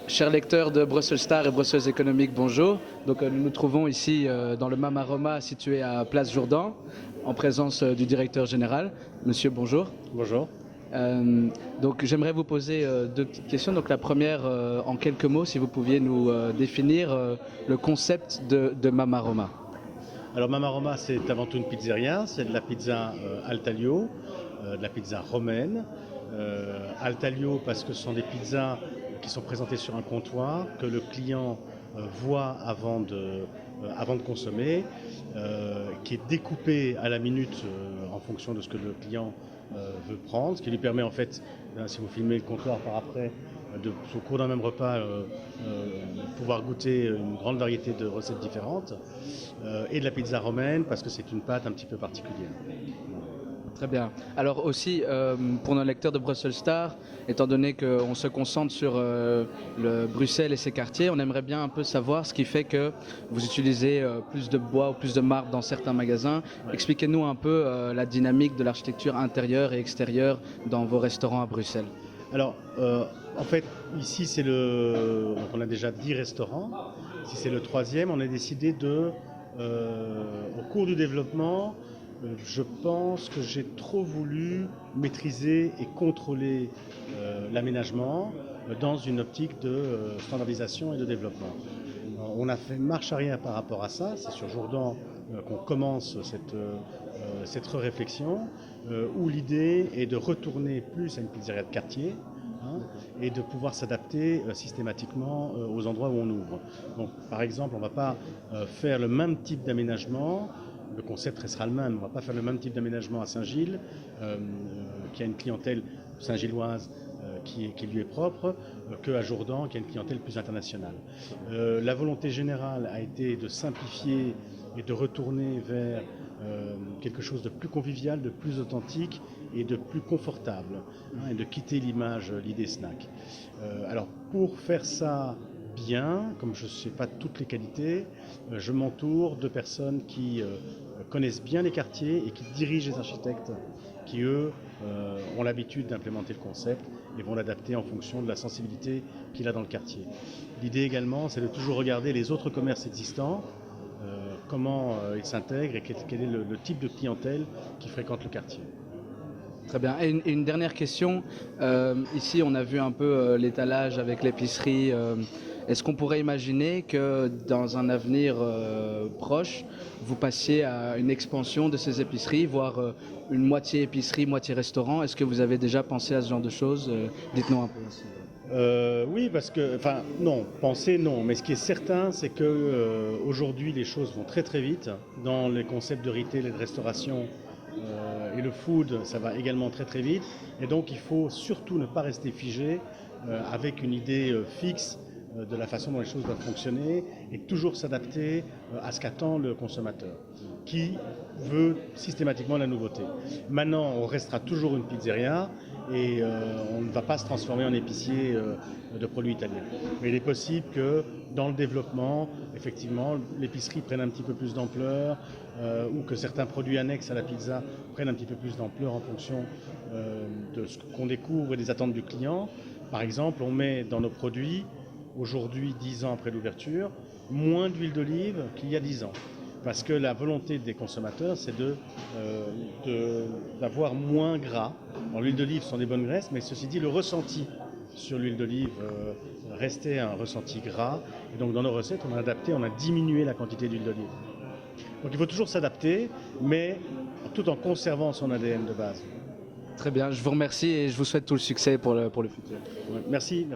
Chers lecteurs de Brussels Star et Brussels Économique, bonjour. Nous nous trouvons ici dans le Mama Roma situé à Place Jourdan, en présence du directeur général. Monsieur, bonjour. Bonjour. J'aimerais vous poser deux petites questions. Donc la première, en quelques mots, si vous pouviez nous définir le concept de Mama Roma. Alors Mama Roma, c'est avant tout une pizzeria, c'est de la pizza al taglio, de la pizza romaine. Al taglio parce que ce sont des pizzas qui sont présentées sur un comptoir, que le client voit avant de consommer, qui est découpé à la minute en fonction de ce que le client veut prendre, ce qui lui permet en fait, si vous filmez le comptoir par après, au cours d'un même repas, pouvoir goûter une grande variété de recettes différentes, et de la pizza romaine parce que c'est une pâte un petit peu particulière. Très bien. Alors aussi, pour nos lecteurs de Brussels Star, étant donné qu'on se concentre sur le Bruxelles et ses quartiers, on aimerait bien un peu savoir ce qui fait que vous utilisez plus de bois ou plus de marbre dans certains magasins. Ouais. Expliquez-nous un peu la dynamique de l'architecture intérieure et extérieure dans vos restaurants à Bruxelles. Alors, en fait, ici, donc on a déjà 10 restaurants. Si c'est le 3e, on a décidé au cours du développement, je pense que j'ai trop voulu maîtriser et contrôler l'aménagement dans une optique de standardisation et de développement. On a fait marche arrière par rapport à ça. C'est sur Jourdan qu'on commence cette réflexion où l'idée est de retourner plus à une pizzeria de quartier, et de pouvoir s'adapter systématiquement aux endroits où on ouvre. Donc, par exemple, on ne va pas faire le même type d'aménagement. Le concept restera le même. On ne va pas faire le même type d'aménagement à Saint-Gilles, qui a une clientèle saint-gilloise qui lui est propre, qu'à Jourdan, qui a une clientèle plus internationale. La volonté générale a été de simplifier et de retourner vers quelque chose de plus convivial, de plus authentique et de plus confortable, et de quitter l'idée snack. Alors, pour faire ça bien, comme je ne sais pas toutes les qualités, je m'entoure de personnes qui connaissent bien les quartiers et qui dirigent les architectes qui, eux, ont l'habitude d'implémenter le concept et vont l'adapter en fonction de la sensibilité qu'il a dans le quartier. L'idée également, c'est de toujours regarder les autres commerces existants, comment ils s'intègrent et quel est le type de clientèle qui fréquente le quartier. Très bien. Et une dernière question. Ici, on a vu un peu l'étalage avec l'épicerie. Est-ce qu'on pourrait imaginer que dans un avenir proche, vous passiez à une expansion de ces épiceries, voire une moitié épicerie, moitié restaurant? Est-ce que vous avez déjà pensé à ce genre de choses? Dites-nous un peu. Oui, parce que, non, penser non, mais ce qui est certain, c'est que aujourd'hui les choses vont très très vite dans les concepts de retail et de restauration. Et le food, ça va également très très vite. Et donc il faut surtout ne pas rester figé avec une idée fixe de la façon dont les choses doivent fonctionner et toujours s'adapter à ce qu'attend le consommateur, qui veut systématiquement la nouveauté. Maintenant, on restera toujours une pizzeria et on ne va pas se transformer en épicier de produits italiens. Mais il est possible que dans le développement, effectivement, l'épicerie prenne un petit peu plus d'ampleur ou que certains produits annexes à la pizza prennent un petit peu plus d'ampleur en fonction de ce qu'on découvre et des attentes du client. Par exemple, on met dans nos produits, aujourd'hui, 10 ans après l'ouverture, moins d'huile d'olive qu'il y a 10 ans. Parce que la volonté des consommateurs, c'est d'avoir moins gras. Alors, l'huile d'olive sont des bonnes graisses, mais ceci dit, le ressenti sur l'huile d'olive restait un ressenti gras. Et donc, dans nos recettes, on a adapté, on a diminué la quantité d'huile d'olive. Donc, il faut toujours s'adapter, mais tout en conservant son ADN de base. Très bien, je vous remercie et je vous souhaite tout le succès pour le futur. Ouais, merci.